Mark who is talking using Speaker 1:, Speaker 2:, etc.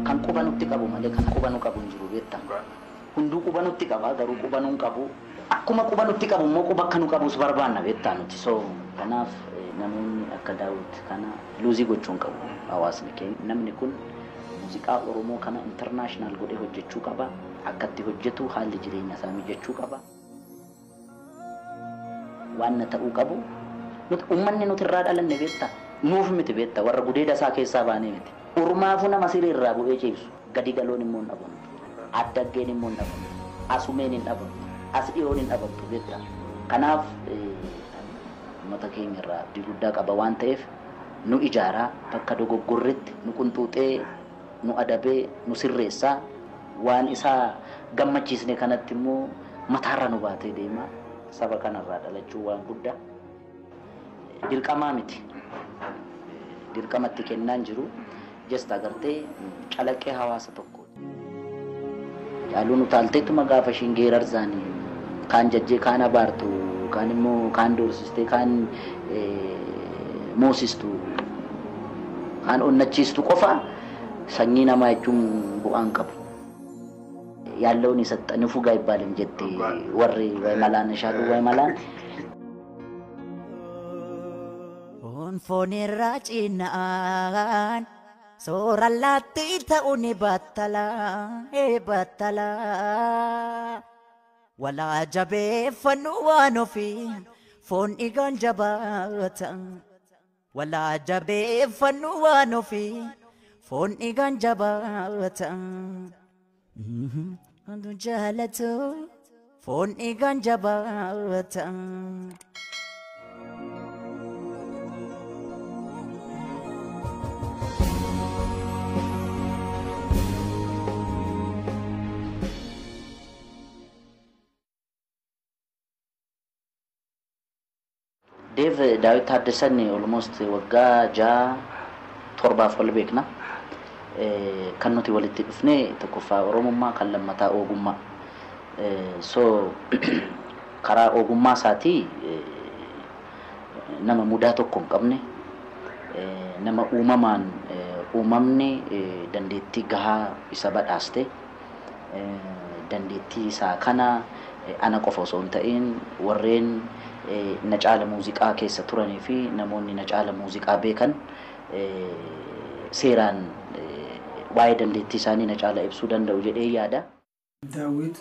Speaker 1: Kan qubanutti qabu malee kan qubanu qabu hin jiru beektaa. Hunduu qubanutti qaba garuu qubanuun qabu. Akkuma qubanutti qabu immoo quba akka nu qabus barbaanna beektaa nuti. So kanaaf namoonni akka Daawit kana luuzii gochuun qabu hawaasni keenya. Namni kun muuziqaa Oromoo kana intarnaashinaal godhee hojjechuu qaba. Akkatti hojjetu haalli jireenya isaa mijachuu qaba. Waan na ta'uu qabu uummanni nuti irraa dhalanne beektaa. Nuuf miti beektaa warra gudeeda isaa keessaa baanee miti. Urmaafu nama sirrii irraa bu'ee ciibsu gadi galoon immoo hin dhabamu. Addaggeen immoo hin dhabamu. Asumeen hin dhabamu. As dhiyoon hin dhabamtu beektaa. Kanaaf uummata keenya irraa abdii guddaa qaba waan ta'eef nu ijaaraa bakka dogoggorretti nu qunxuuxee nu adabee nu sirreessaa waan isaa gammachiisne kanatti immoo mataarra nu baatee deemaa saba kanarraa dhalachuu waan guddaa dirqamaa miti. Dirqamatti kennaan jiru. Just agartee calaqqee hawaasa tokko. Jaaluun utaalteettuma gaafa ishiin geerarsaanii kaan jajjee kaan abaartu kaan immoo kaan doorsistee kaan moosistu kaan onnachiistu qofa sanyii namaa jechuun bu'aan qabu. Yaallawni saxxanii fugaa ibbaalim jettee warri malaan ishaaluu wayi malaan.
Speaker 2: Foonirraa cinaan soorallatti ta'uun battala walaa jabeeffannu waan ofii foon dhiigaan jabaata walaa jabeeffannu waan ofii foon dhiigaan jabaata antu jaalatu foon dhiigaan jabaata.
Speaker 1: Dave Daawit Taaddasan almost waggaa 6-7 ol beekna. Kan nuti walitti dhufne tokkoffaa Oromummaa kan lammataa ogummaa. So karaa ogummaa isaatii nama mudaa tokko hin qabne nama uumamaan uumamni dandeettii gahaa isa badhaaste dandeettii isaa kana ana qofa osoo hin ta'in warreen na caala muuziqaa keessa turanii fi namoonni na caala muuziqaa beekan seeraan waa'ee dandeettii isaanii na caala ibsuu danda'u jedhee yaada.
Speaker 3: Daawit